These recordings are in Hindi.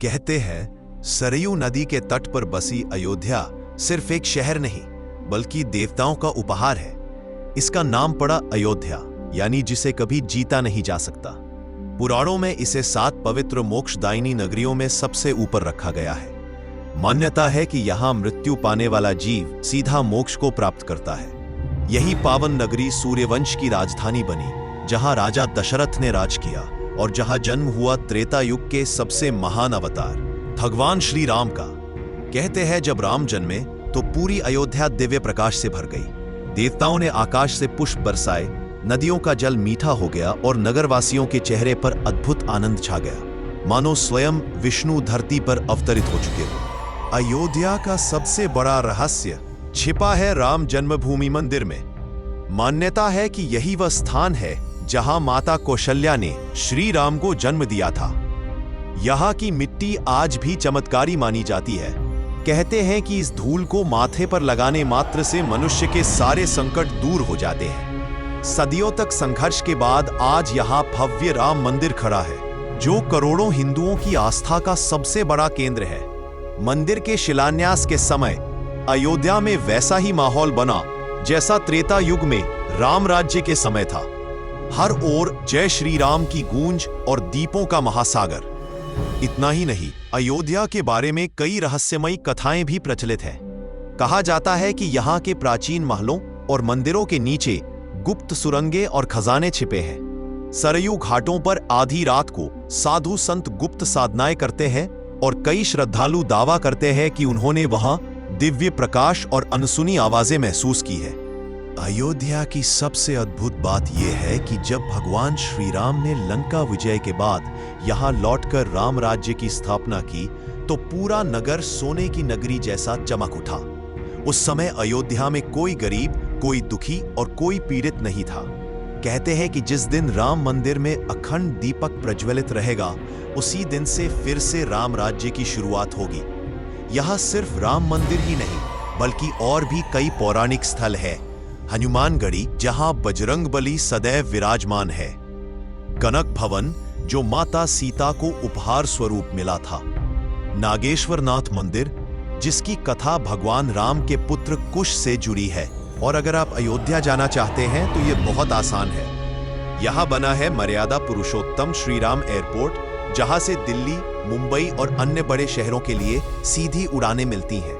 कहते हैं सरयू नदी के तट पर बसी अयोध्या सिर्फ एक शहर नहीं बल्कि देवताओं का उपहार है। इसका नाम पड़ा अयोध्या, यानी जिसे कभी जीता नहीं जा सकता। पुराणों में इसे 7 पवित्र मोक्षदायिनी नगरियों में सबसे ऊपर रखा गया है। मान्यता है कि यहां मृत्यु पाने वाला जीव सीधा मोक्ष को प्राप्त करता है। यही पावन नगरी सूर्यवंश की राजधानी बनी, जहां राजा दशरथ ने राज किया और जहां जन्म हुआ त्रेता युग के सबसे महान अवतार भगवान श्री राम का। कहते हैं जब राम जन्मे तो पूरी अयोध्या दिव्य प्रकाश से भर गई। देवताओं ने आकाश से पुष्प बरसाए, नदियों का जल मीठा हो गया और नगरवासियों के चेहरे पर अद्भुत आनंद छा गया, मानो स्वयं विष्णु धरती पर अवतरित हो चुके हो। अयोध्या का सबसे बड़ा रहस्य छिपा है राम जन्मभूमि मंदिर में। मान्यता है कि यही वह स्थान है जहां माता कौशल्या ने श्री राम को जन्म दिया था। यहां की मिट्टी आज भी चमत्कारी मानी जाती है। कहते हैं कि इस धूल को माथे पर लगाने मात्र से मनुष्य के सारे संकट दूर हो जाते हैं। सदियों तक संघर्ष के बाद आज यहां भव्य राम मंदिर खड़ा है, जो करोड़ों हिंदुओं की आस्था का सबसे बड़ा केंद्र है। मंदिर के शिलान्यास के समय अयोध्या में वैसा ही माहौल बना जैसा त्रेता युग में राम राज्य के समय था। हर ओर जय श्री राम की गूंज और दीपों का महासागर। इतना ही नहीं, अयोध्या के बारे में कई रहस्यमयी कथाएं भी प्रचलित हैं। कहा जाता है कि यहाँ के प्राचीन महलों और मंदिरों के नीचे गुप्त सुरंगें और खजाने छिपे हैं। सरयू घाटों पर आधी रात को साधु संत गुप्त साधनाएं करते हैं और कई श्रद्धालु दावा करते हैं कि उन्होंने वहां दिव्य प्रकाश और अनसुनी आवाजें महसूस की है। अयोध्या की सबसे अद्भुत बात यह है कि जब भगवान श्री राम ने लंका विजय के बाद यहां लौटकर राम राज्य की स्थापना की तो पूरा नगर सोने की नगरी जैसा चमक उठा। उस समय अयोध्या में कोई गरीब, कोई दुखी और कोई पीड़ित नहीं था। कहते हैं कि जिस दिन राम मंदिर में अखंड दीपक प्रज्वलित रहेगा, उसी दिन से फिर से राम राज्य की शुरुआत होगी। यहां सिर्फ राम मंदिर ही नहीं बल्कि और भी कई पौराणिक स्थल है। हनुमानगढ़ी, जहां बजरंग बली सदैव विराजमान है। कनक भवन, जो माता सीता को उपहार स्वरूप मिला था। नागेश्वर नाथ मंदिर, जिसकी कथा भगवान राम के पुत्र कुश से जुड़ी है। और अगर आप अयोध्या जाना चाहते हैं तो यह बहुत आसान है। यहां बना है मर्यादा पुरुषोत्तम श्री राम एयरपोर्ट, जहां से दिल्ली, मुंबई और अन्य बड़े शहरों के लिए सीधी उड़ानें मिलती हैं।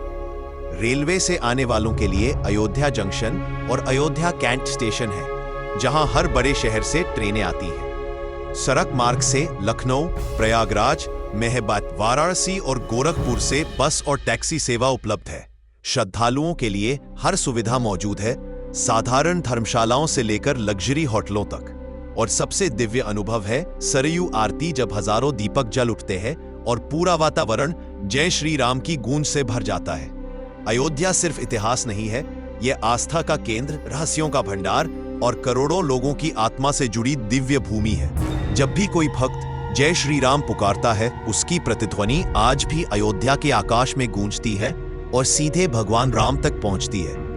रेलवे से आने वालों के लिए अयोध्या जंक्शन और अयोध्या कैंट स्टेशन है, जहां हर बड़े शहर से ट्रेनें आती हैं। सड़क मार्ग से लखनऊ, प्रयागराज, मेहबात, वाराणसी और गोरखपुर से बस और टैक्सी सेवा उपलब्ध है। श्रद्धालुओं के लिए हर सुविधा मौजूद है, साधारण धर्मशालाओं से लेकर लग्जरी होटलों तक। और सबसे दिव्य अनुभव है सरयू आरती, जब हजारों दीपक जल उठते हैं और पूरा वातावरण जय श्री राम की गूंज से भर जाता है। अयोध्या सिर्फ इतिहास नहीं है, यह आस्था का केंद्र, रहस्यों का भंडार और करोड़ों लोगों की आत्मा से जुड़ी दिव्य भूमि है। जब भी कोई भक्त जय श्री राम पुकारता है, उसकी प्रतिध्वनि आज भी अयोध्या के आकाश में गूंजती है और सीधे भगवान राम तक पहुंचती है।